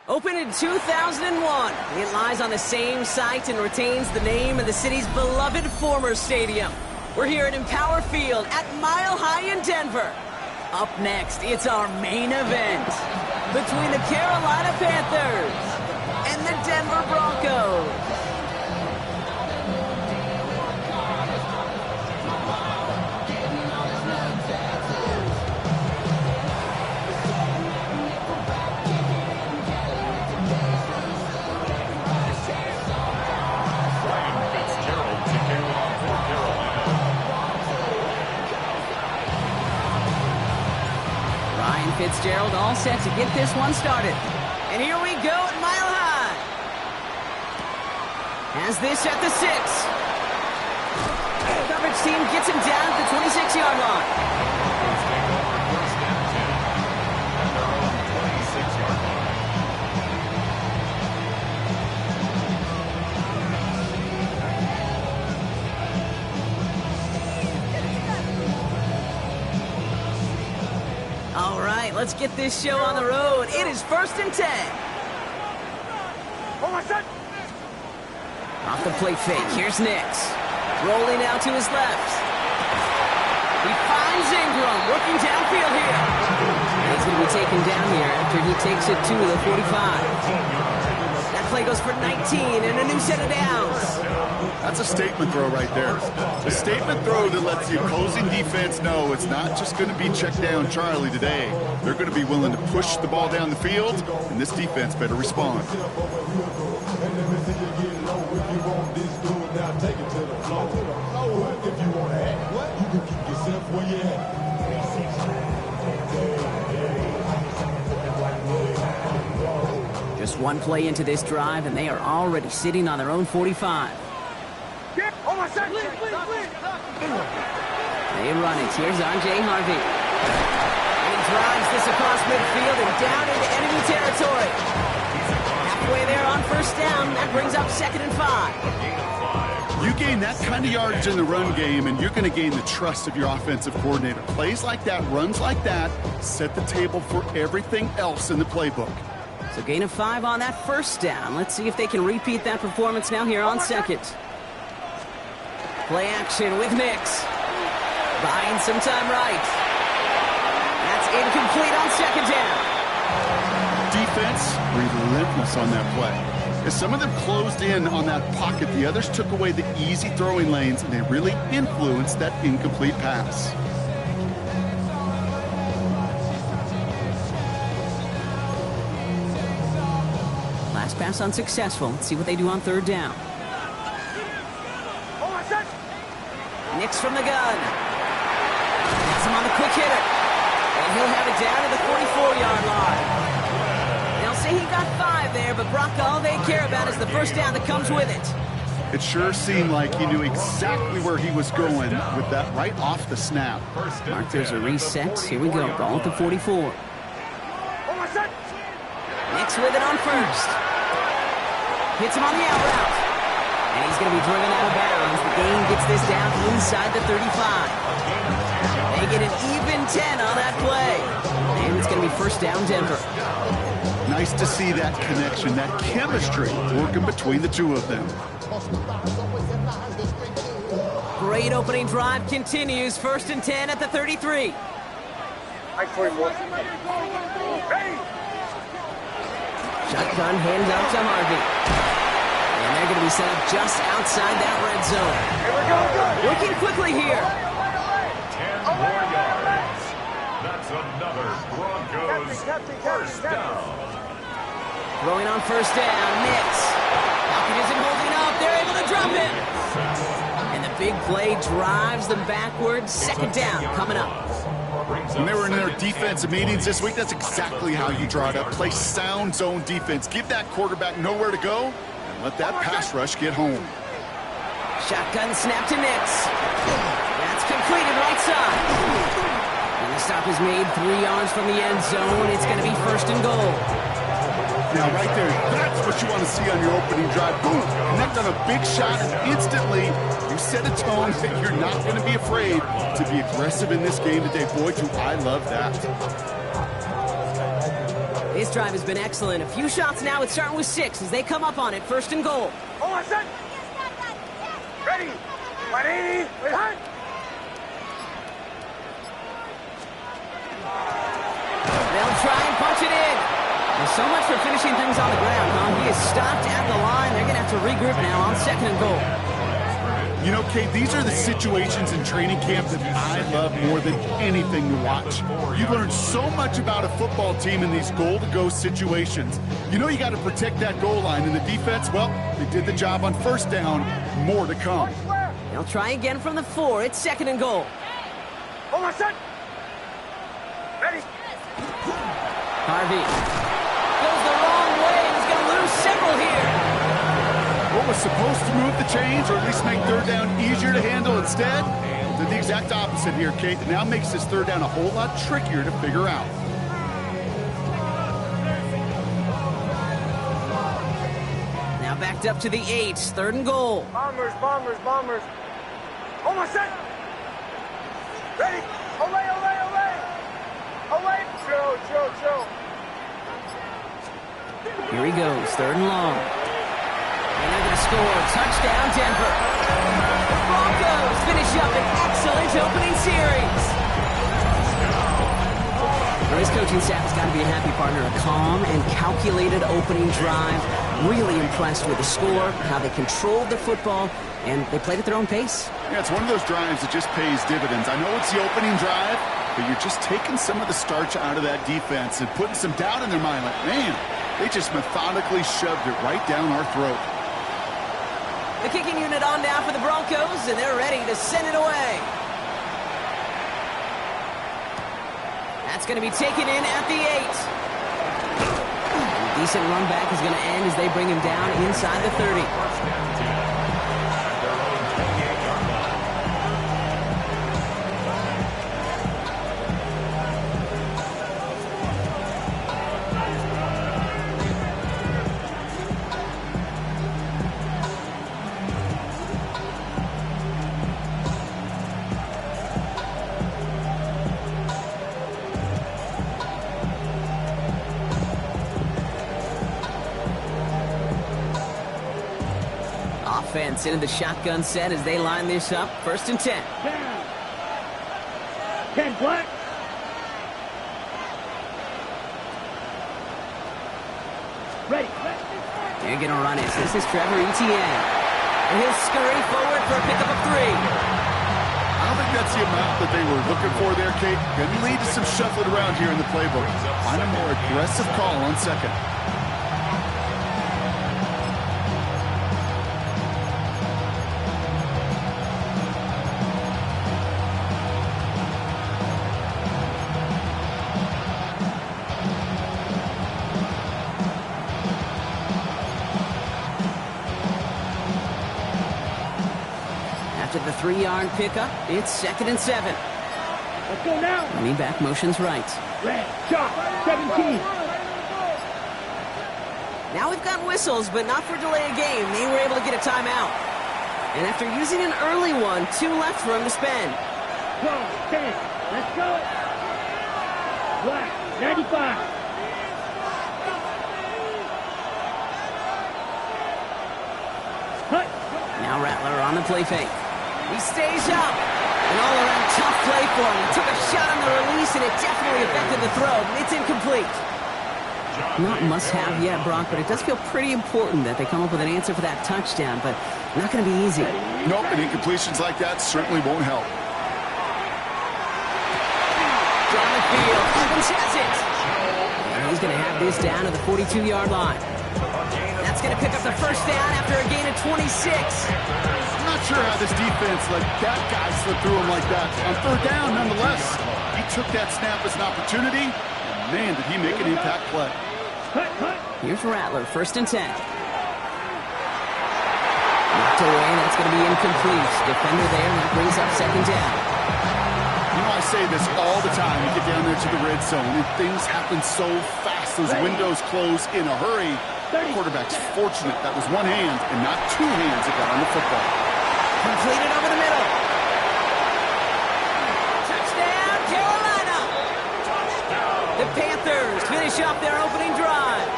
Opened in 2001, it lies on the same site and retains the name of the city's beloved former stadium. We're here at Empower Field at Mile High in Denver. Up next, it's our main event between the Carolina Panthers and the Denver Broncos. Fitzgerald all set to get this one started. And here we go at Mile High. Has this at the 6. The coverage team gets him down at the 26-yard line. Let's get this show on the road. It is 1st and 10. Off the play fake. Here's Nix. Rolling out to his left. He finds Ingram working downfield here. And he's going to be taken down here after he takes it to the 45. That play goes for 19 and a new set of downs. That's a statement throw right there. A statement throw that lets the opposing defense know it's not just going to be check down Charlie today. They're going to be willing to push the ball down the field, and this defense better respond. Just one play into this drive, and they are already sitting on their own 45. They run it. Here's R.J. Harvey. And he drives this across midfield and down into enemy territory. Halfway there on 1st down. That brings up 2nd and 5. You gain that kind of yardage in the run game, and you're going to gain the trust of your offensive coordinator. Plays like that, runs like that, set the table for everything else in the playbook. So gain of 5 on that 1st down. Let's see if they can repeat that performance now here on 2nd. Play action with Nix. Buying some time right. That's incomplete on 2nd down. Defense, relentless on that play. As some of them closed in on that pocket, the others took away the easy throwing lanes, and they really influenced that incomplete pass. Last pass unsuccessful. Let's see what they do on 3rd down. Nix from the gun. Gets him on the quick hitter. And he'll have it down to the 44-yard line. They'll say he got 5 there, but Brock, all they care about is the 1st down that comes with it. It sure seemed like he knew exactly where he was going with that right off the snap. Mark, there's a reset. Here we go. Ball at the 44. Nix with it on 1st. Hits him on the out route. And he's going to be driven out of bounds. The game gets this down inside the 35. They get an even 10 on that play. And it's going to be 1st down Denver. Nice to see that connection, that chemistry working between the two of them. Great opening drive continues. 1st and 10 at the 33. Shotgun hands out to Harvey. And they're going to be set up just outside that red zone. Working quickly here. 10 more yards. That's another Broncos 1st down. Throwing on 1st down, Nix. Falcon isn't holding up. They're able to drop him. And the big play drives them backwards. 2nd down coming up. When they were in their defensive meetings this week, that's exactly how you draw it up. Play sound zone defense. Give that quarterback nowhere to go. Let that pass rush get home. Shotgun snap to Nix. That's completed right side. And the stop is made 3 yards from the end zone. It's going to be 1st and goal. Now, right there, that's what you want to see on your opening drive. Boom! Connect on a big shot, and instantly you set a tone that you're not going to be afraid to be aggressive in this game today. Boy, do I love that. This drive has been excellent. A few shots now. It's starting with 6 as they come up on it. 1st and goal. Oh, I said. Ready. 180. Wait, hard. They'll try and punch it in. There's so much for finishing things on the ground, huh? He is stopped at the line. They're going to have to regroup now on 2nd and goal. You know, Kate, these are the situations in training camp that I love more than anything to watch. You learn so much about a football team in these goal-to-go situations. You know you got to protect that goal line, and the defense, well, they did the job on 1st down. More to come. They'll try again from the 4. It's 2nd and goal. Oh, I said. Ready. Harvey goes the wrong way. He's going to lose several here. What was supposed to move the chains, or at least make 3rd down easier to handle instead, did the exact opposite here, Kate. It now makes this 3rd down a whole lot trickier to figure out. Now backed up to the 8. 3rd and goal. Bombers. Oh, I said. Ready. Olay. Chill. Here he goes. 3rd and long. And they're going to score. Touchdown, Denver. The Broncos finish up an excellent opening series. Well, his coaching staff has got to be a happy partner. A calm and calculated opening drive. Really impressed with the score, how they controlled the football, and they played at their own pace. Yeah, it's one of those drives that just pays dividends. I know it's the opening drive, but you're just taking some of the starch out of that defense and putting some doubt in their mind. Like, man, they just methodically shoved it right down our throat. The kicking unit on now for the Broncos, and they're ready to send it away. That's going to be taken in at the 8. Decent run back is going to end as they bring him down inside the 30. Offense into the shotgun set as they line this up. 1st and 10. 10, Black. Ready. They're going to run it. This is Trevor Etienne. And he'll scurry forward for a pickup of 3. I don't think that's the amount that they were looking for there, Kate. Going to lead to some shuffling around here in the playbook. Find a more aggressive call on 2nd. After the 3-yard pickup, it's 2nd and 7. Let's go now. Running back motions right. Red, shot, 17. Now we've got whistles, but not for delay of game. They were able to get a timeout. And after using an early one, 2 left for him to spend. 12, 10. Let's go. Black, 95. Now Rattler on the play fake. He stays up. An all-around tough play for him. He took a shot on the release, and it definitely affected the throw. It's incomplete. Not must-have yet, Brock, but it does feel pretty important that they come up with an answer for that touchdown, but not going to be easy. Nope, and incompletions like that certainly won't help. Down the field. Evans has it. And he's going to have this down to the 42-yard line. That's going to pick up the 1st down after a gain of 26. I'm not sure how this defense let that guy slip through him like that. On 3rd down, nonetheless, he took that snap as an opportunity, and man, did he make an impact play. Here's Rattler, 1st and 10. Knocked away, that's going to be incomplete. Defender there, and that brings up 2nd down. You know, I say this all the time. You get down there to the red zone, and things happen so fast those windows close in a hurry. The quarterback's fortunate that was one hand and not two hands that got on the football. Completed over the middle. Touchdown, Carolina! The Panthers finish off their opening drive.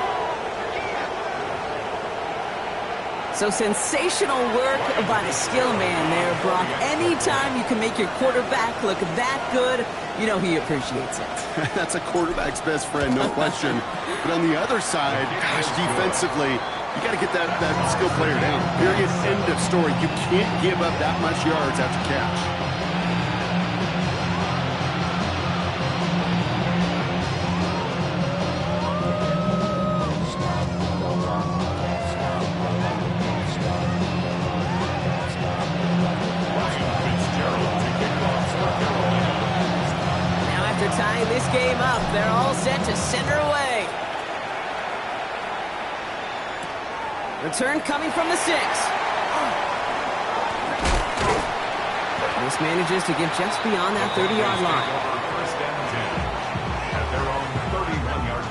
So sensational work by the skill man there, Brock. Anytime you can make your quarterback look that good, you know he appreciates it. That's a quarterback's best friend, no question. But on the other side, gosh, defensively, you got to get that skill player down. Period. End of story. You can't give up that much yards after catch. Tying this game up, they're all set to center away. Return coming from the 6. This manages to get just beyond that 30-yard line. First and 10 at their own 31-yard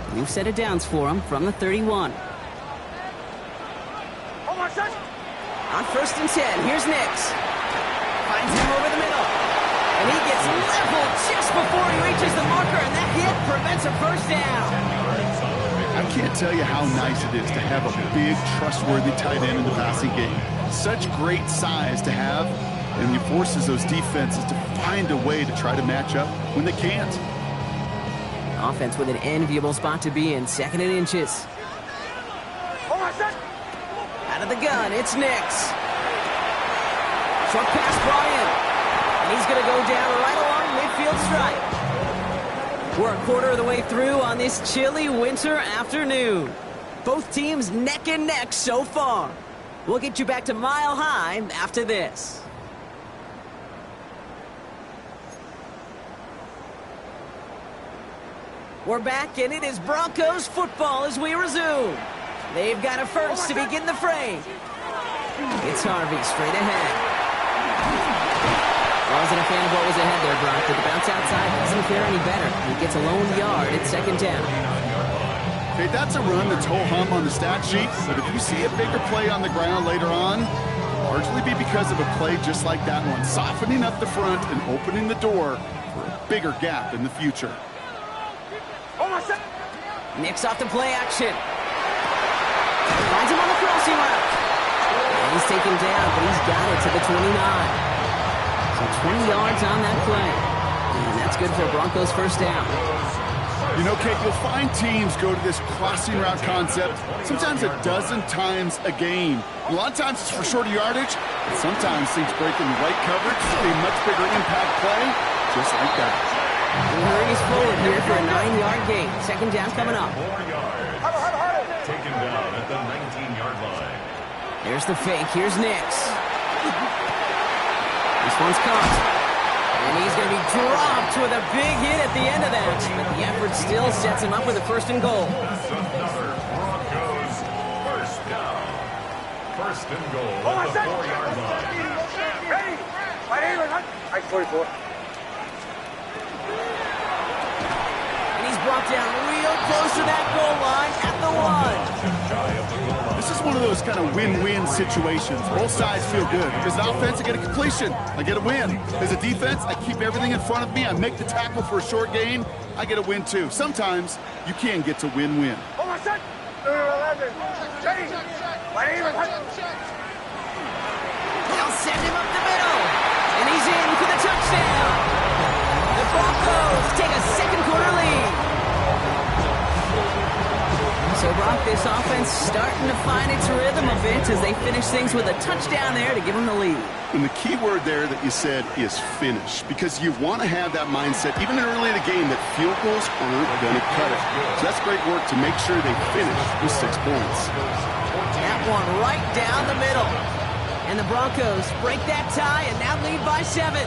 line. New set of downs for him from the 31. On first and 10, here's Nix. Finds him over the middle. And he gets leveled just before he reaches the marker, and that hit prevents a first down. I can't tell you how nice it is to have a big, trustworthy tight end in the passing game. Such great size to have, and he forces those defenses to find a way to try to match up when they can't. Offense with an enviable spot to be in, 2nd and inches. Out of the gun, it's Nix. Short pass brought in, and he's going to go down right along midfield stripe. We're a quarter of the way through on this chilly winter afternoon. Both teams neck and neck so far. We'll get you back to Mile High after this. We're back, and it is Broncos football as we resume. They've got a first to begin the fray. It's Harvey straight ahead. Wasn't a fan of what was ahead there, Brock, but the bounce outside doesn't fare any better. He gets a lone yard at 2nd down. Okay, that's a run that's ho-hum on the stat sheet, but if you see a bigger play on the ground later on, largely be because of a play just like that one, softening up the front and opening the door for a bigger gap in the future. Nix off the play action. Finds him on the crossing route. And he's taken down, but he's got it to the 29. So 20 yards on that play. And that's good for Broncos first down. You know, Kate, you'll find teams go to this crossing route concept sometimes a dozen times a game. A lot of times it's for shorter yardage, but sometimes things break in the right coverage for a much bigger impact play, just like that. He hurries forward here for a 9-yard gain. 2nd down coming up. 4 yards. Taken down at the 19-yard line. There's the fake. Here's Nix. This one's caught. And he's going to be dropped with a big hit at the end of that. But the effort still sets him up with a 1st and goal. That's another Broncos first down. 1st and goal at the 4-yard line. Ready? My name is 44. And he's brought down real close to that goal line at the 1. This is one of those kind of win-win situations. Both sides feel good. As an offense, I get a completion. I get a win. As a defense, I keep everything in front of me. I make the tackle for a short gain. I get a win, too. Sometimes you can get to win-win. They'll send him up the middle. And he's in for the touchdown. The Broncos take a 2nd quarter lead. So, Brock, this offense starting to find its rhythm a bit as they finish things with a touchdown there to give them the lead. And the key word there that you said is finish, because you want to have that mindset, even early in the game, that field goals aren't going to cut it. So that's great work to make sure they finish with 6 points. That one right down the middle. And the Broncos break that tie and now lead by 7.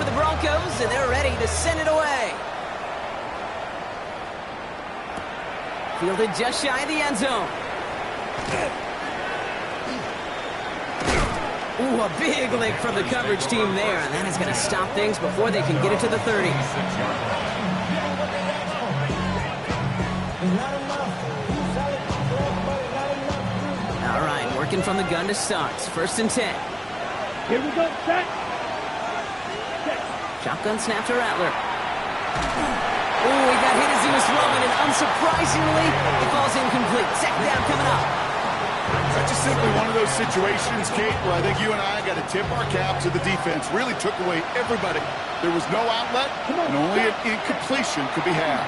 for the Broncos, and they're ready to send it away. Fielded just shy of the end zone. Ooh, a big lick from the coverage team there, and that is going to stop things before they can get it to the 30. All right, working from the gun to start. 1st and 10. Here we go, set. Shotgun snap to Rattler. Ooh, he got hit as he was throwing, and unsurprisingly, it falls incomplete. 2nd down coming up. That's just simply one of those situations, Kate, where I think you and I got to tip our cap to the defense. Really took away everybody. There was no outlet, and only an incompletion could be had.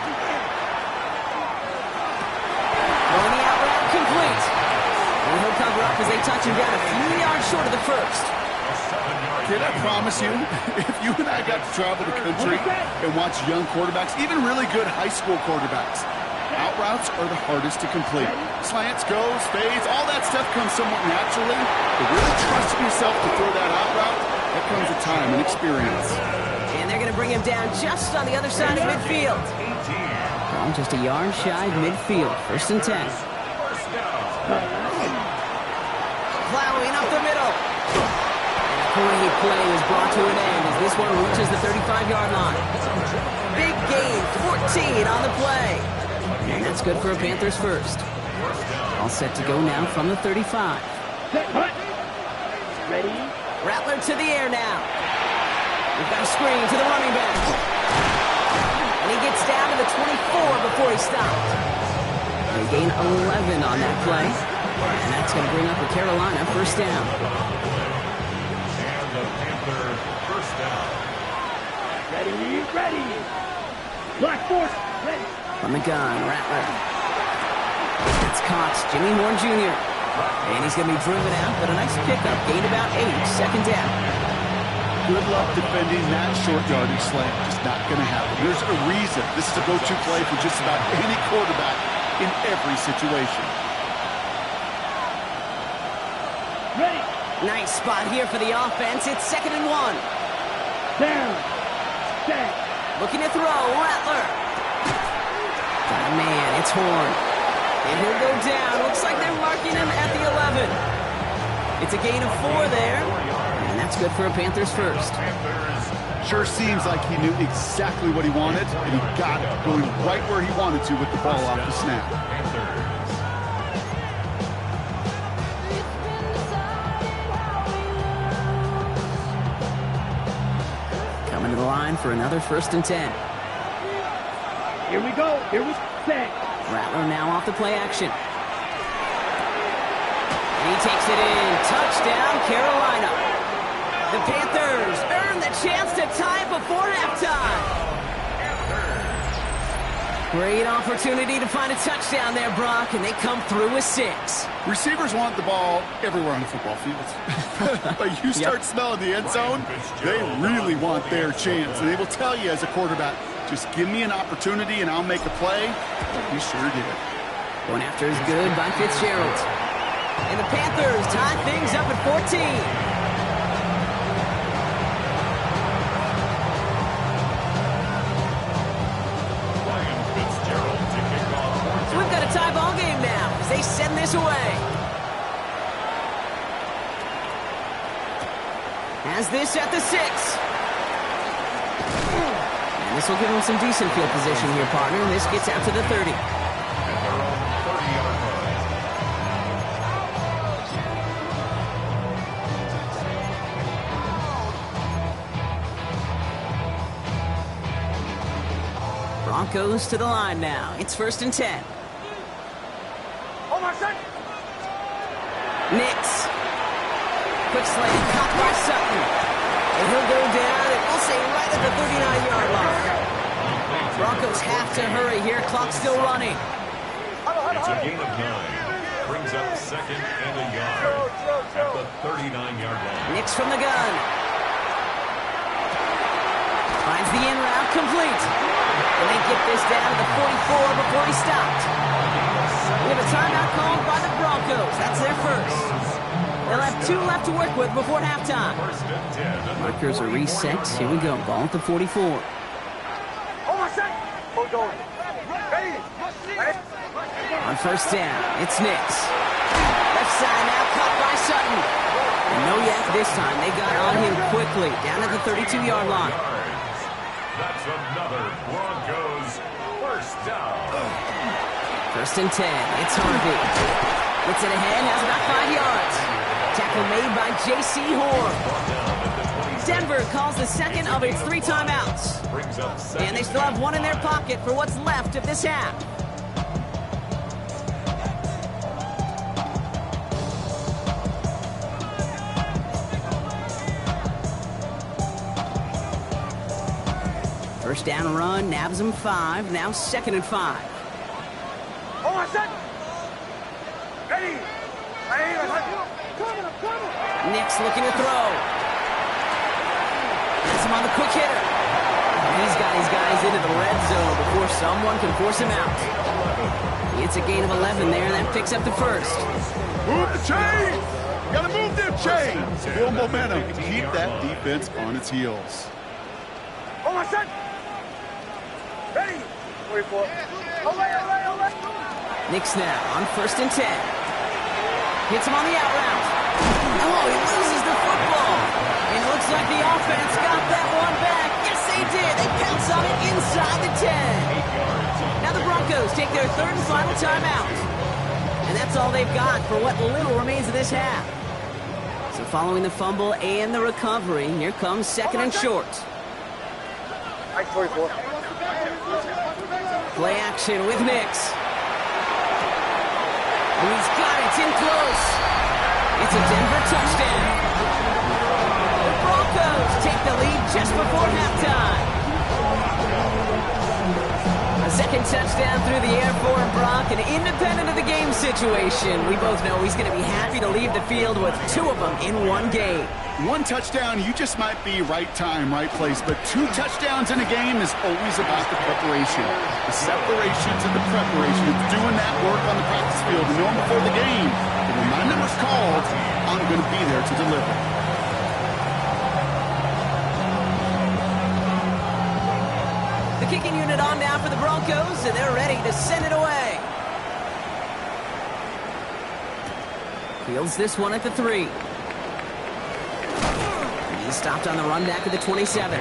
Throwing the out route complete. And he'll cover up as they touch him down a few yards short of the 1st. Kid, I promise you, if you and I got to travel the country and watch young quarterbacks, even really good high school quarterbacks, out routes are the hardest to complete. Slants, goes, fades, all that stuff comes somewhat naturally. But really trusting yourself to throw that out route, that comes with time and experience. And they're going to bring him down just on the other side of midfield. Well, just a yard shy of midfield. 1st and 10. Plowing up the middle. Great play is brought to an end as this one reaches the 35-yard line. Big gain, 14 on the play. And that's good for a Panthers first. All set to go now from the 35. Ready? Rattler to the air now. We've got a screen to the running back. And he gets down to the 24 before he stopped. They gain 11 on that play. And that's going to bring up a Carolina 1st down. And the Panther 1st down. Ready. Black force, ready. From the gun, Rattler. That's caught, Jimmy Horn Jr. And he's going to be driven out, but a nice pickup. Gained about 8, 2nd down. Good luck defending that short yardage slant. Just not going to happen. There's a reason. This is a go-to play for just about any quarterback in every situation. Ready. Nice spot here for the offense. It's 2nd and 1. Down. Set. Looking to throw, Rattler. Got a man, it's Horn. And he'll go down. Looks like they're marking him at the 11. It's a gain of 4 there. And that's good for a Panthers first. Sure seems like he knew exactly what he wanted, and he got it, going right where he wanted to with the ball off the snap. Coming to the line for another 1st and 10. Here we go. Set. Rattler now off the play action. And he takes it in. Touchdown, Carolina. The Panthers earn the chance to tie before halftime. Great opportunity to find a touchdown there, Brock, and they come through with 6. Receivers want the ball everywhere on the football field. But you start smelling the end zone, they really want their chance. And they will tell you as a quarterback, just give me an opportunity and I'll make a play. He sure did. Going after is good by Fitzgerald. And the Panthers tie things up at 14. So we've got a tie ball game now as they send this away. Has this at the 6. And this will give him some decent field position here, partner. And this gets out to the 30. Broncos to the line now. It's 1st and 10. Oh, my son! Nix. Quick slant caught by Sutton. And he'll go down, and we'll say right at the 39-yard line. Broncos have to hurry here. Clock's still running. It's a gain of 9. Brings up 2nd and a yard at the 39-yard line. Nix from the gun. Finds the in route complete. And they get this down to the 44 before he stopped. We have a timeout called by the Broncos. That's their first. They'll have 2 left to work with before halftime. First and 10. Markers are reset. Here we go. Ball at the 44. Hold on, set. Hold on. Ready. On first down, it's Nix. Left side now caught by Sutton. And no yak this time. They got on him quickly. Down at the 32-yard line. That's another Broncos first down. First and 10. It's Harvey. Gets it ahead. Has about 5 yards. Tackle made by J.C. Horn. Denver calls the second of its 3 timeouts. Brings up second. And they still have 1 in their pocket for what's left of this half. First down run, nabs him 5. Now second and 5. Hold on, set. Ready. Nix looking to throw. Gets him on the quick hitter. He's got his guys into the red zone before someone can force him out. It's a gain of 11 there. That picks up the first. Move the chains! Gotta move them chains! Build momentum. Keep that defense on its heels. Hold on, set. Ready. 44. Hold on. Nix now on first and 10. Hits him on the out route. Oh, he loses the football. And it looks like the offense got that one back. Yes, they did. They pounce on it inside the 10. Now the Broncos take their 3rd and final timeout. And that's all they've got for what little remains of this half. So following the fumble and the recovery, here comes second and short. 44. Play action with Nix. And he's got it. It's in close. It's a Denver touchdown. The Broncos take the lead just before halftime. A second touchdown through the air for Brock, and independent of the game situation, we both know he's going to be happy to leave the field with 2 of them in one game. 1 touchdown, you just might be right time, right place, but 2 touchdowns in a game is always about the preparation. The separation to the preparation. It's doing that work on the practice field and knowing before the game. And when my number's called, I'm going to be there to deliver. The kicking unit on now for the Broncos, and they're ready to send it away. Fields this one at the 3. He's stopped on the run back at the 27.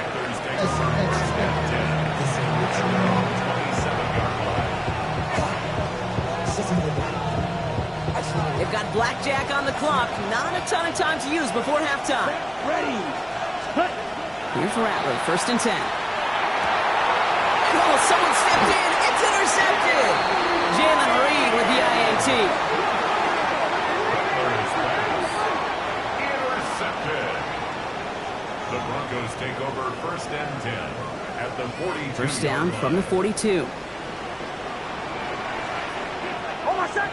They've got Blackjack on the clock. Not a ton of time to use before halftime. Ready. Here's Rattler, first and 10. Oh, someone stepped in. It's intercepted. Jalen Reed with the INT. Intercepted. The Broncos take over first and 10 at the 42. First down from the 42. Hold on, set.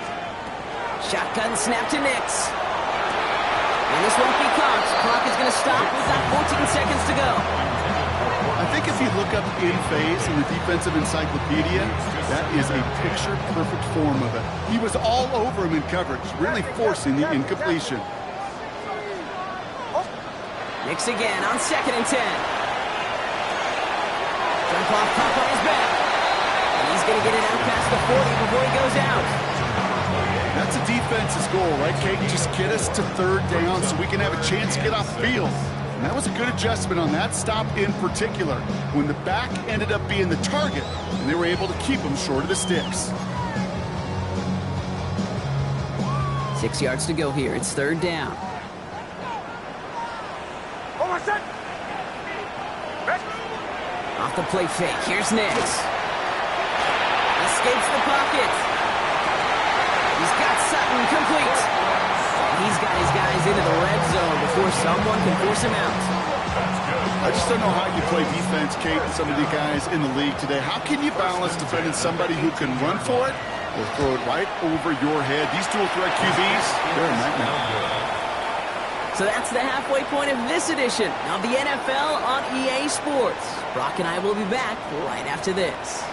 Shotgun snap to Nix. And this won't be caught. Clock is going to stop with about 14 seconds to go. I think if you look up in phase in the defensive encyclopedia, that is a picture-perfect form of it. He was all over him in coverage, really forcing the incompletion. Nix again on second and 10. Jump off top on his back. And he's going to get it out past the 40 before he goes out. That's a defense's goal, right, Kate? Just get us to 3rd down so we can have a chance to get off the field. And that was a good adjustment on that stop in particular, when the back ended up being the target, and they were able to keep him short of the sticks. 6 yards to go here. It's 3rd down. Hold on, set. Off the play fake. Here's Nix. Escapes the pocket. He's got Sutton complete. He's got his guys into the red zone before someone can force him out. I just don't know how you play defense, Kate, and some of the guys in the league today. How can you balance defending somebody who can run for it or throw it right over your head? These dual threat QBs, they're a nightmare. So that's the halfway point of this edition of the NFL on EA Sports. Brock and I will be back right after this.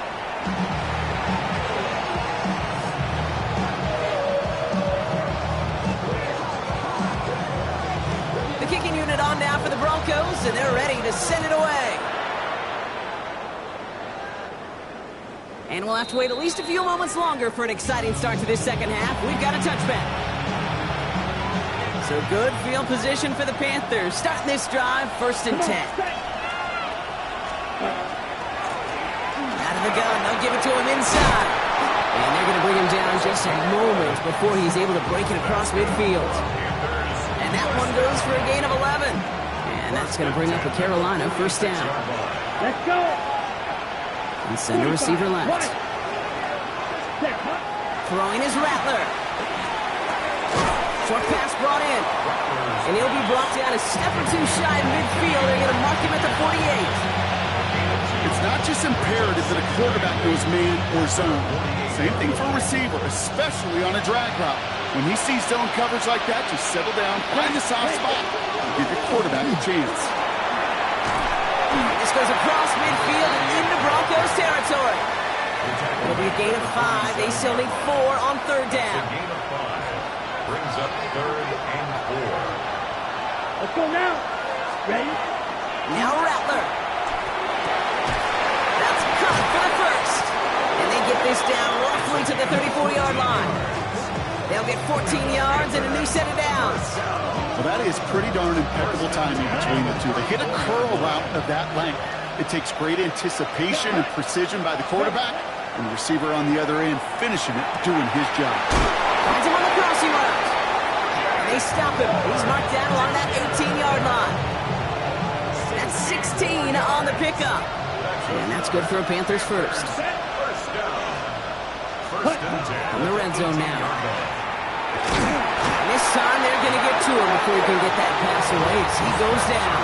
and they're ready to send it away. And we'll have to wait at least a few moments longer for an exciting start to this second half. We've got a touchback. So good field position for the Panthers. Starting this drive, 1st and 10. Out of the gun, they'll give it to him inside. And they're going to bring him down just a moment before he's able to break it across midfield. And that one goes for a gain of 11. And that's going to bring up a Carolina 1st down. Let's go. And send the receiver left. Throwing is Rattler. Short pass brought in. And he'll be brought down a step or two shy of midfield. They're going to mark him at the 48. It's not just imperative that a quarterback knows man or zone. Same thing for a receiver, especially on a drag route. When he sees zone coverage like that, just settle down, find the soft spot, and give your quarterback a chance. This goes across midfield and into Broncos territory. It'll be a gain of 5. They still need 4 on 3rd down. A gain of 5 brings up 3rd and 4. Let's go now. Ready? Now Rattler. That's caught for the 1st. And they get this down roughly to the 34-yard line. They'll get 14 yards and a new set of downs. Well, that is pretty darn impeccable timing between the two. They hit a curl route of that length. It takes great anticipation and precision by the quarterback, and the receiver on the other end finishing it, doing his job. Finds him on the crossing route. And they stop him. He's marked down along that 18-yard line. That's 16 on the pickup. And that's good for a Panthers 1st. 1st down. 1st and 10. On the red zone now. And this time they're going to get to him before he can get that pass away as he goes down.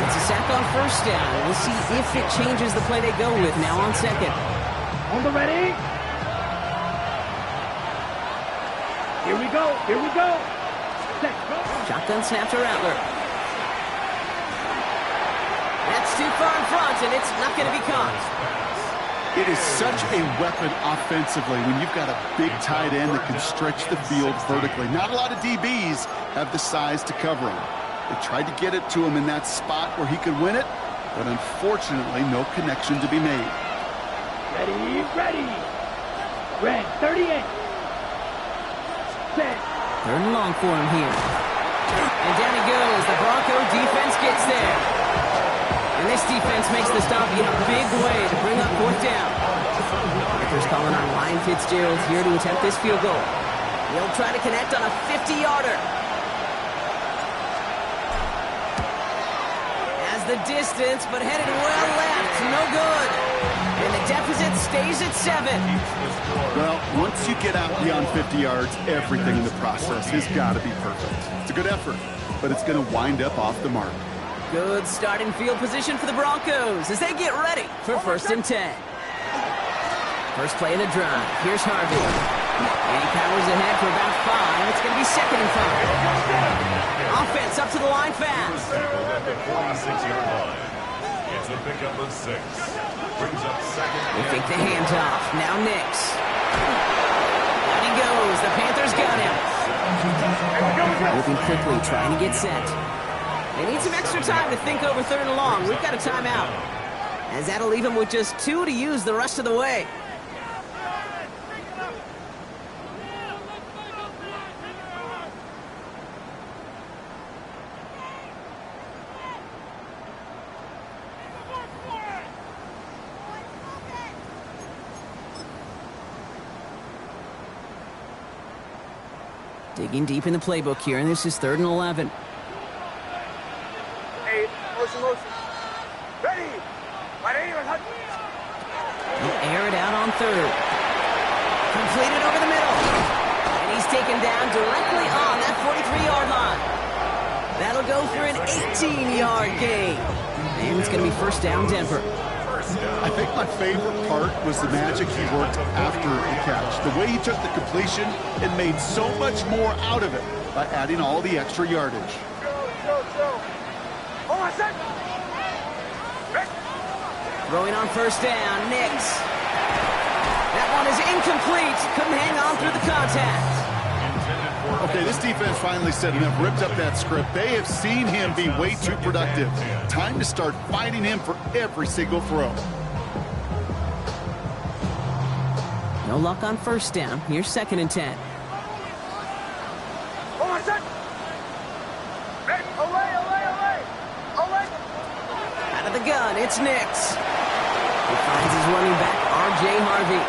It's a sack on 1st down. We'll see if it changes the play they go with now on 2nd. On the ready. Here we go. Here we go. Set. Go. Shotgun snap to Rattler. That's too far in front, and it's not going to be caught. It is such a weapon offensively when you've got a big tight end that can stretch the field vertically. Not a lot of DBs have the size to cover him. They tried to get it to him in that spot where he could win it, but unfortunately, no connection to be made. Ready, ready. Red, 38. Set. 3rd and long for him here. And down he goes. The Bronco defense gets there. And this defense makes the stop in a big way to bring up 4th down. Panthers calling on Ryan Fitzgerald here to attempt this field goal. He'll try to connect on a 50-yarder. The distance, but headed well left. No good. And the deficit stays at 7. Well, once you get out beyond 50 yards, everything in the process has got to be perfect. It's a good effort, but it's going to wind up off the mark. Good starting field position for the Broncos as they get ready for 1st and 10. First play of the drive. Here's Harvey. And he powers ahead for about 5. It's going to be 2nd and 5. Offense up to the line fast. At the 46-yard line. It's a pickup of 6. Brings up 2nd. They fake the handoff. Now Nix. Down he goes. The Panthers got him. Moving quickly, trying to get set. They need some extra time to think over 3rd and long. We've got a timeout. As that'll leave him with just 2 to use the rest of the way. Digging deep in the playbook here, and this is 3rd and 11. Hey, motion. Ready. My name is He'll air it out on 3rd. Completed over the middle. And he's taken down directly on that 43-yard line. That'll go for an 18-yard gain. And it's going to be 1st down, Denver. I think my favorite part was the magic he worked after the catch. The way he took the completion and made so much more out of it by adding all the extra yardage. Go. Hold on a second. Throwing on 1st down, Nix. That one is incomplete. Couldn't hang on through the contact. A Okay, this defense finally set enough, ripped up that script. They have seen him be way too productive. Time to start fighting him for every single throw. No luck on first down. Here's 2nd and 10. Out of the gun, it's Nix. He finds his running back, R.J. Harvey.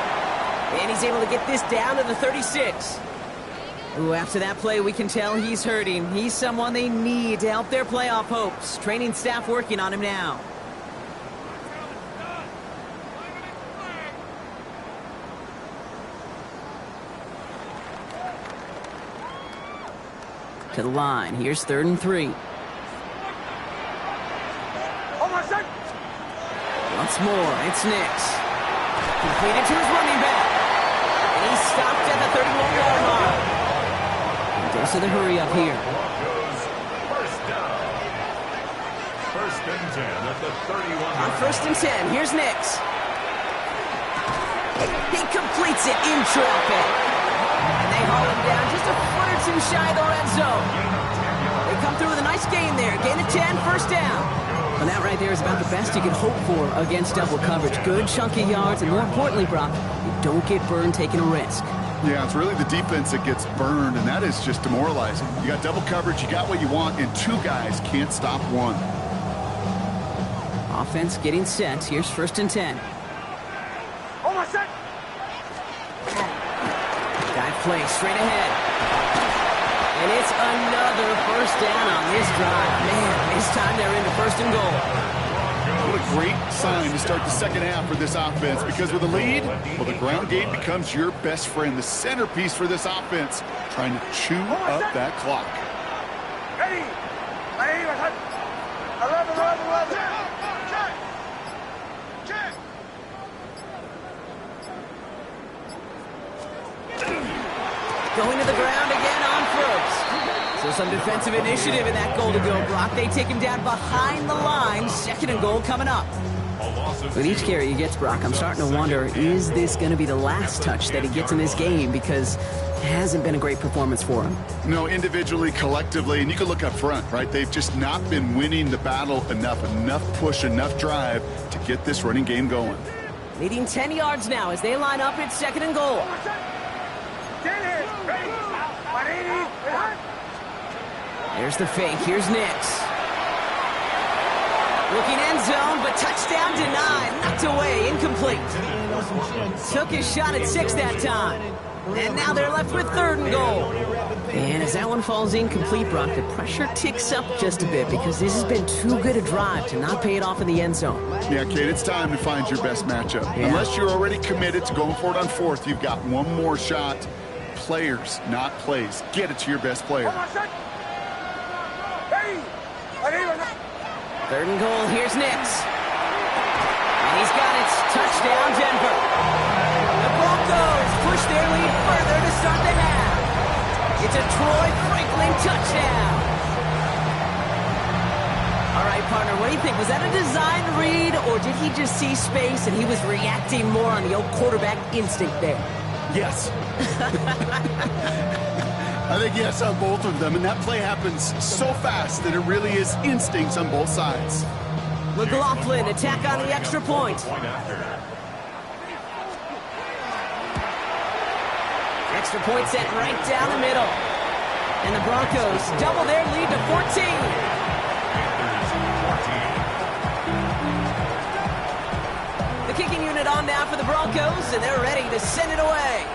And he's able to get this down to the 36. Ooh, after that play, we can tell he's hurting. He's someone they need to help their playoff hopes. Training staff working on him now. To the line. Here's 3rd and 3. Once more, it's Nix. Completed to his running back. And he's stopped at the 31-yard line. And goes to the hurry up here. First down. 1st and 10 at the 31. On 1st and 10, here's Nix. He completes it in traffic. And they haul him down just a foot or two shy of the red zone. They come through with a nice gain there. Gain of 10, 1st down. And that right there is about the best you can hope for against double coverage. Good chunky yards, and more importantly, Brock, you don't get burned taking a risk. Yeah, it's really the defense that gets burned, and that is just demoralizing. You got double coverage, you got what you want, and 2 guys can't stop one. Offense getting set. Here's 1st and 10. Dive play straight ahead. And it's another 1st down on this drive. Man, this time they're into 1st and goal. What a great sign to start the 2nd half for this offense, because with a lead, well, the ground game becomes your best friend, the centerpiece for this offense, trying to chew up that clock. Ready. 11. Going to the ground again on first. So some defensive initiative in that goal to go, Brock. They take him down behind the line. 2nd and goal coming up. With each carry he gets, Brock, I'm starting to wonder, is this going to be the last touch that he gets in this game? Because it hasn't been a great performance for him. No, individually, collectively, and you can look up front, right? They've just not been winning the battle enough push, enough drive to get this running game going. Leading 10 yards now as they line up at 2nd and goal. There's the fake. Here's Nix. Looking end zone, but touchdown denied. Knocked away. Incomplete. Took his shot at 6 that time. And now they're left with 3rd and goal. And as that one falls incomplete, Brock, the pressure ticks up just a bit because this has been too good a drive to not pay it off in the end zone. Yeah, Kate, it's time to find your best matchup. Yeah. Unless you're already committed to going for it on 4th, you've got one more shot. Players, not plays. Get it to your best player. 3rd and goal, here's Nix. And he's got it. Touchdown, Denver. The Broncos push their lead further to start the half. It's a Troy Franklin touchdown. All right, partner, what do you think? Was that a design read, or did he just see space and he was reacting more on the old quarterback instinct there? Yes. I think yes on both of them, and that play happens so fast that it really is instincts on both sides. McLaughlin attack on the extra point. Extra point set right down the middle. And the Broncos double their lead to 14. The kicking unit on now for the Broncos, and they're ready to send it away.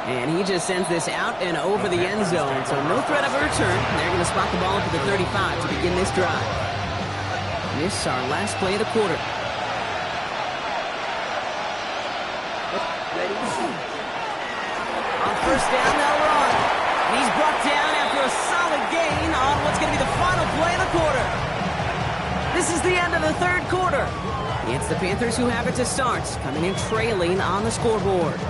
And he just sends this out and over the end zone, so no threat of a return. They're going to spot the ball up to the 35 to begin this drive. This is our last play of the quarter. On 1st down, they'll run. And he's brought down after a solid gain on what's going to be the final play of the quarter. This is the end of the 3rd quarter. It's the Panthers who have it to start, coming in trailing on the scoreboard.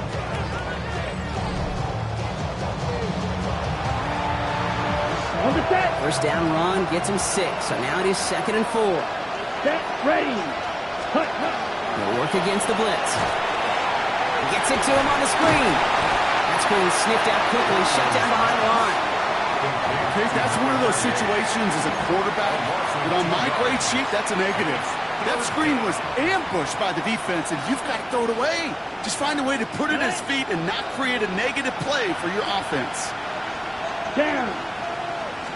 First down run gets him 6, so now it is 2nd and 4. Set, ready. They'll work against the blitz. Gets it to him on the screen. That's being sniffed out quickly, shut down behind the line. Okay, that's one of those situations as a quarterback that on my grade sheet, that's a negative. That screen was ambushed by the defense, and you've got to throw it away. Just find a way to put it at his feet and not create a negative play for your offense. Down.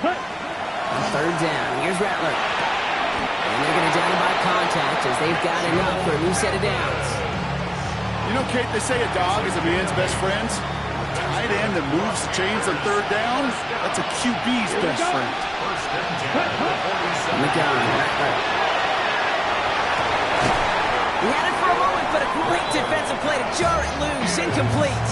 Cut. On third down, here's Rattler. And they're going to down him by contact as they've got enough for a new set of downs. You know, Kate, they say a dog is a man's best friend. A tight end that moves the chains on third down, that's a QB's best friend. On the gun, Rattler. He had it for a moment, but a great defensive play to jar it loose. Incomplete.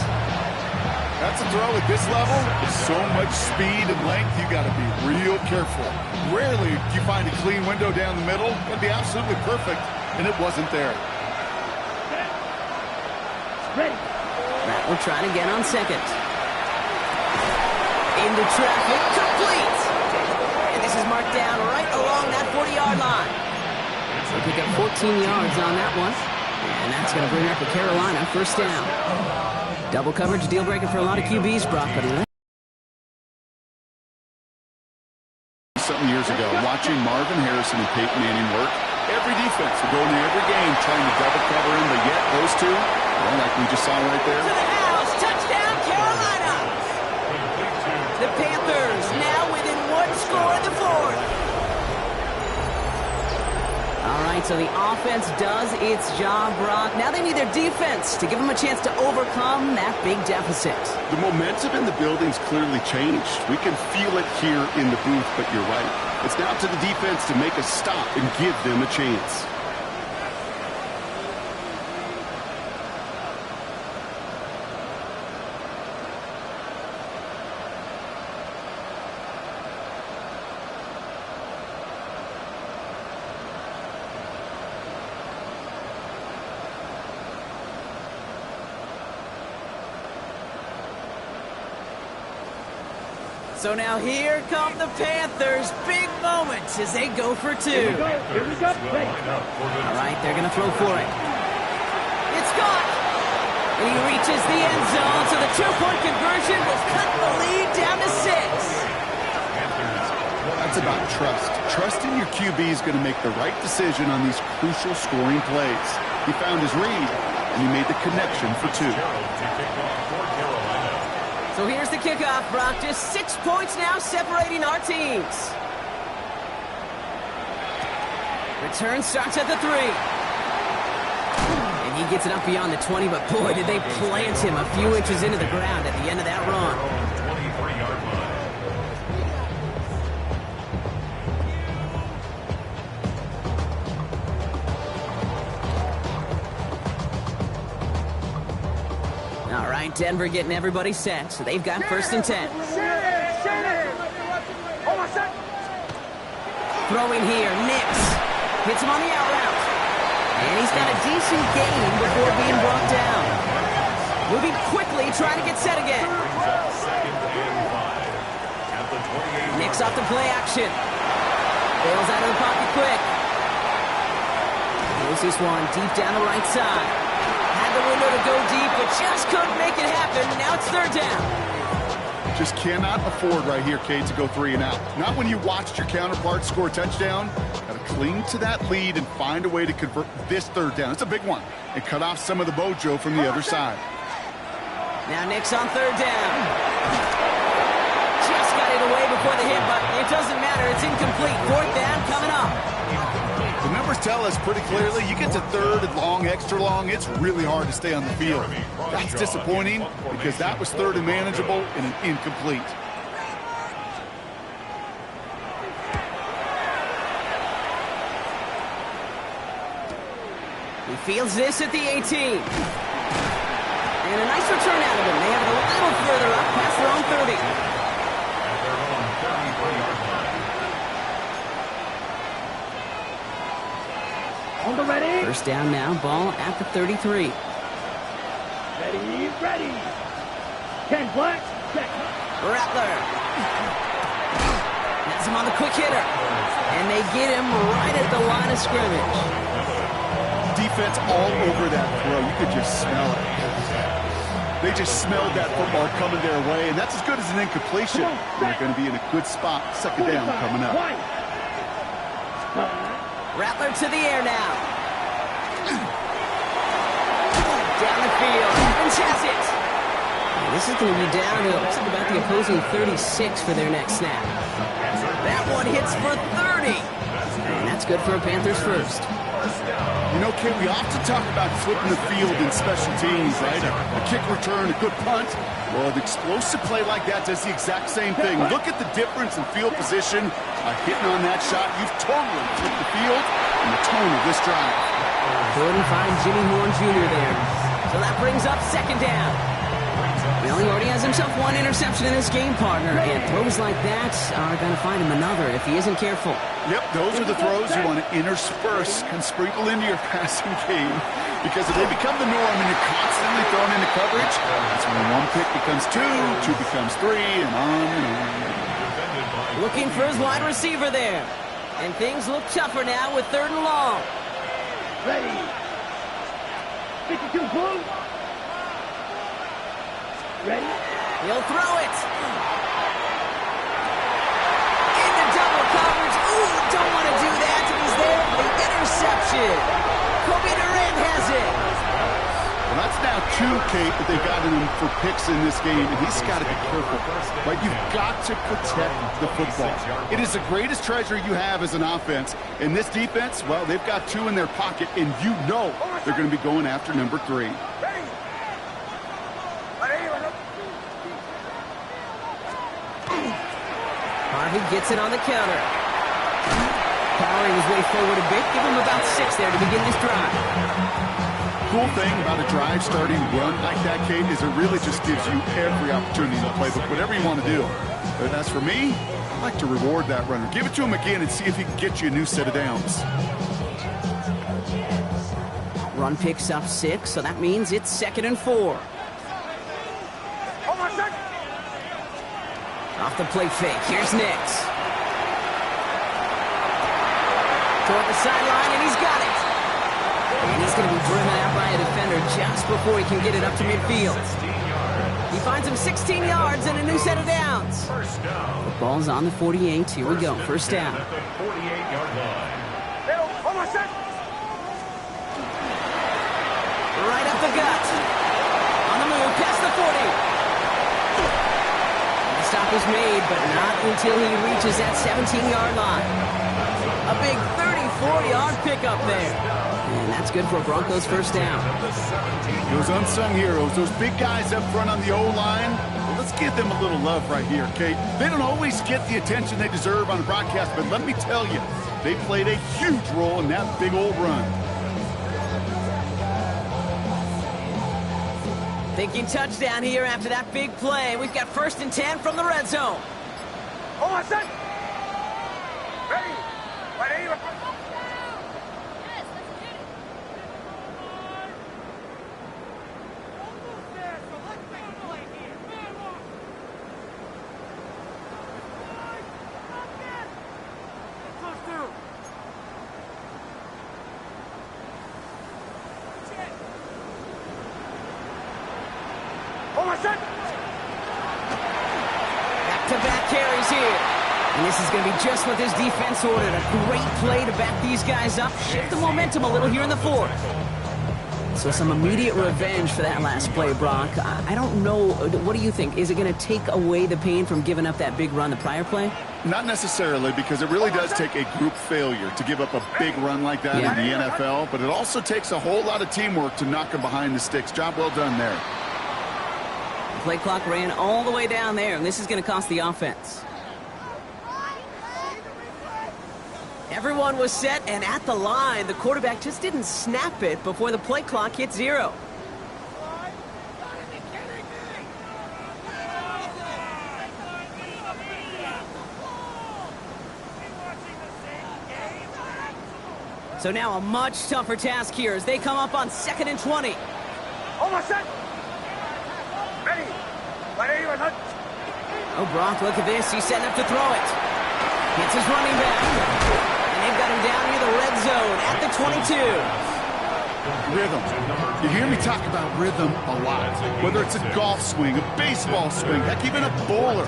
That's a throw at this level. With so much speed and length, you got to be real careful. Rarely do you find a clean window down the middle. That'd be absolutely perfect, and it wasn't there. Ready. Rattler trying again on second. Into traffic, complete. And this is marked down right along that 40-yard line. They pick up 14 yards on that one. And that's going to bring up the Carolina first down. Double coverage, deal breaker for a lot of QBs, Brock, but something years ago, watching Marvin Harrison and Peyton Manning work, every defense would go into every game trying to double cover him, but yet those two, well, like we just saw right there. to the house, touchdown Carolina! The Panthers now within one score in the fourth. All right, so the offense does its job, Brock. Now they need their defense to give them a chance to overcome that big deficit. The momentum in the building's clearly changed. We can feel it here in the booth, but you're right. It's now to the defense to make a stop and give them a chance. So now here come the Panthers. Big moment as they go for two. Here we go. Ready. All right, they're going to throw for it. It's gone. And he reaches the end zone, so the two-point conversion will cut the lead down to 6. That's about trust. Trusting your QB is going to make the right decision on these crucial scoring plays. He found his read, and he made the connection for two. So here's the kickoff, Brock. Just 6 points now separating our teams. Return starts at the 3. And he gets it up beyond the 20, but boy, did they plant him a few inches into the ground at the end of that run. 23-yard line. All right, Denver getting everybody set, so they've got first and 10. Throwing here, Nix. Hits him on the out route. And he's got a decent gain before being brought down. Moving quickly, trying to get set again. Nix off the play action. Bails out of the pocket quick. Throws this one deep down the right side. Had the window to go deep, but just couldn't make it happen. Now it's third down. Just cannot afford right here, Kate, to go 3 and out. Not when you watched your counterpart score a touchdown. Got to cling to that lead and find a way to convert this third down. It's a big one. And cut off some of the mojo from the other side. Now Nix on third down. Just got it away before the hit, but it doesn't matter. It's incomplete. Fourth down coming up. The numbers tell us pretty clearly, you get to third and long, extra long, it's really hard to stay on the field. That's disappointing because that was third and manageable and an incomplete. He fields this at the 18. And a nice return out of him. They have it a little further up past their own 30. On the ready. First down now, ball at the 33. Ready. Ken Black, check. Rattler. Has him on the quick hitter. And they get him right at the line of scrimmage. Defense all over that throw. You could just smell it. They just smelled that football coming their way, and that's as good as an incompletion. They're going to be in a good spot. Second down coming up. Rattler to the air now. Down the field. Evans has it. This is going to be downhill. Looks like about the opposing 36 for their next snap. That one hits for 30. And that's good for a Panthers first. You know, Kate, we often talk about flipping the field in special teams, right? A kick return, a good punt. Well, an explosive play like that does the exact same thing. Look at the difference in field position. Hitting on that shot, you've totally flipped the field and the tone of this drive. Good and find Jimmy Horn Jr. there. So that brings up second down. Well, he already has himself one interception in his game, partner, and throws like that are going to find him another if he isn't careful. Yep, those are the throws you want to intersperse and sprinkle into your passing game, because if they become the norm and you're constantly thrown into coverage, that's when one pick becomes two becomes three, and on and on. Looking for his wide receiver there. And things look tougher now with 3rd and long. Ready. 52 boom. Ready? He'll throw it. Into double coverage. Ooh, don't want to do that. He's there for the interception. Kobe Durant has it. Well, that's now 2, Kate, that they've gotten him for picks in this game, and he's got to be careful. Right? You've got to protect the football. It is the greatest treasure you have as an offense. And this defense, well, they've got 2 in their pocket, and you know they're going to be going after number 3. Harvey gets it on the counter. Powering his way forward a bit. Give him about 6 there to begin this drive. Cool thing about a drive starting run like that, Kate, is it really just gives you every opportunity in the playbook, whatever you want to do. But as for me, I like to reward that runner. Give it to him again and see if he can get you a new set of downs. Run picks up 6, so that means it's 2nd and 4. Off the play fake, here's Nix. Toward the sideline, and he's got it. And he's going to be driven out by a defender just before he can get it up to midfield. He finds him 16 yards and a new set of downs. The ball's on the 48. Here we go, first down. Right up the gut. On the move, past the 40. The stop is made, but not until he reaches that 17-yard line. A big 34-yard pickup there. And that's good for a Broncos first down. Those unsung heroes, those big guys up front on the O-line, well, let's give them a little love right here, Kate. They don't always get the attention they deserve on the broadcast, but let me tell you, they played a huge role in that big old run. Thinking touchdown here after that big play. We've got 1st and 10 from the red zone. Hold on, son. Ready. Ready. Back-to-back carries here. And this is going to be just what this defense ordered. A great play to back these guys up. Shift the momentum a little here in the 4th. So some immediate revenge for that last play, Brock. I don't know. What do you think? Is it going to take away the pain from giving up that big run the prior play? Not necessarily, because it really does take a group failure to give up a big run like that in the NFL. But it also takes a whole lot of teamwork to knock them behind the sticks. Job well done there. Play clock ran all the way down there, and this is going to cost the offense. Everyone was set and at the line. The quarterback just didn't snap it before the play clock hit 0. So now a much tougher task here as they come up on 2nd and 20. Almost set. Ready. Ready. Oh, Brock, look at this. He's setting up to throw it. Hits his running back. And they've got him down near the red zone at the 22. Rhythm. You hear me talk about rhythm a lot. Whether it's a golf swing, a baseball swing, heck, even a bowler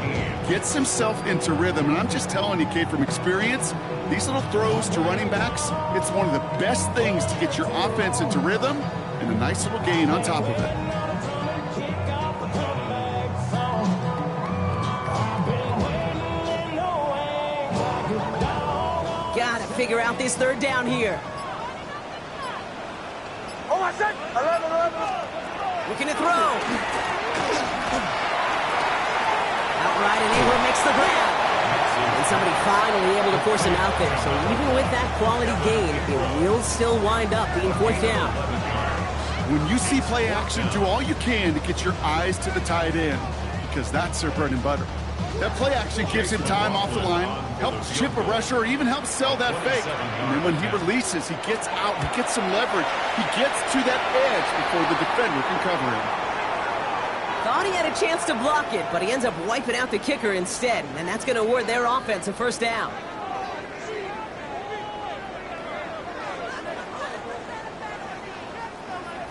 gets himself into rhythm. And I'm just telling you, kid, from experience, these little throws to running backs, it's one of the best things to get your offense into rhythm and a nice little gain on top of it. Gotta figure out this third down here. Looking to throw. Outright, and Ingram makes the grab. And somebody finally able to force him out there. So even with that quality gain, it will still wind up being fourth down. When you see play action, do all you can to get your eyes to the tight end, because that's their bread and butter. That play action gives him time off the line, helps chip a rusher, or even helps sell that fake. And then when he releases, he gets out, he gets some leverage. He gets to that edge before the defender can cover him. Thought he had a chance to block it, but he ends up wiping out the kicker instead. And that's going to award their offense a first down.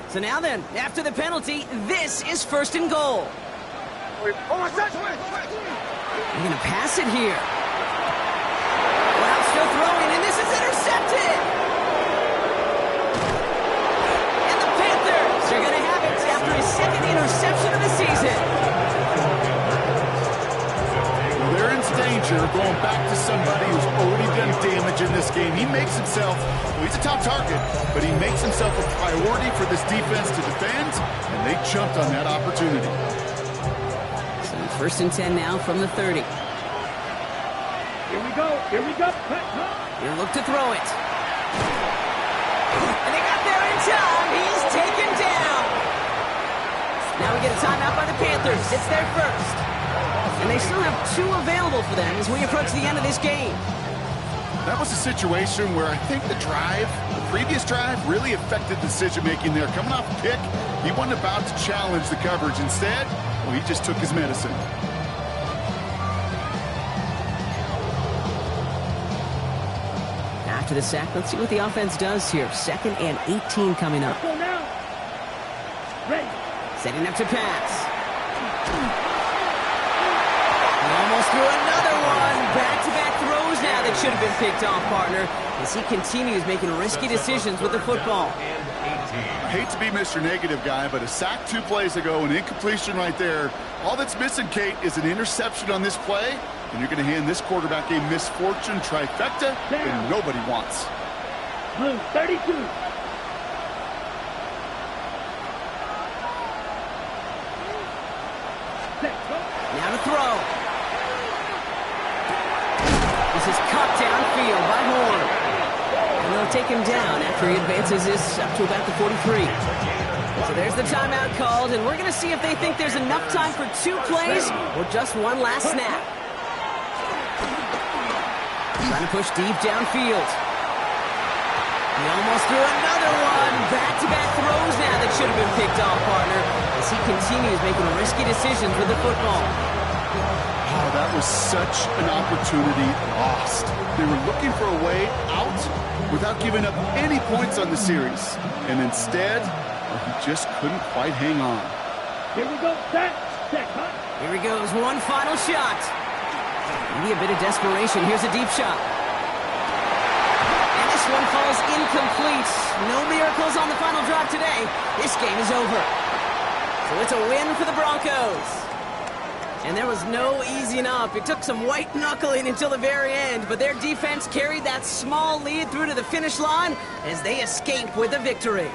So now then, after the penalty, this is first and goal. They're going to pass it here. Wow, still throwing, and this is intercepted! And the Panthers are going to have it after his second interception of the season. Well, they're in danger going back to somebody who's already done damage in this game. He makes himself, well, he's a top target, but he makes himself a priority for this defense to defend, and they jumped on that opportunity. First and 10 now from the 30. Here we go. He'll look to throw it. And they got there in time. He's taken down. Now we get a timeout by the Panthers. It's their first. And they still have two available for them as we approach the end of this game. That was a situation where I think the previous drive, really affected decision-making there. Coming off a pick, he wasn't about to challenge the coverage. Instead, well, he just took his medicine. After the sack, let's see what the offense does here. 2nd and 18 coming up. Setting up to pass. He almost threw another one. Back-to-back throws now that should have been picked off, partner, as he continues making risky decisions with the football. I hate to be Mr. Negative guy, but a sack 2 plays ago, an incompletion right there. All that's missing, Kate, is an interception on this play, and you're going to hand this quarterback a misfortune trifecta that nobody wants. Blue, 32. Now to throw. This is cut downfield by Horn. And they'll take him down after he advances this up to about the 43. So there's the timeout called, and we're going to see if they think there's enough time for 2 plays or just one last snap. Trying to push deep downfield. He almost threw another one. Back-to-back throws now that should have been picked off, partner, as he continues making risky decisions with the football. Oh, that was such an opportunity lost. They were looking for a way out without giving up any points on the series. And instead, he just couldn't quite hang on. Here we go. Set, huh? Here he goes. One final shot. Maybe a bit of desperation. Here's a deep shot. And this one falls incomplete. No miracles on the final drive today. This game is over. So it's a win for the Broncos. And there was no easing up. It took some white knuckling until the very end, but their defense carried that small lead through to the finish line as they escape with a victory.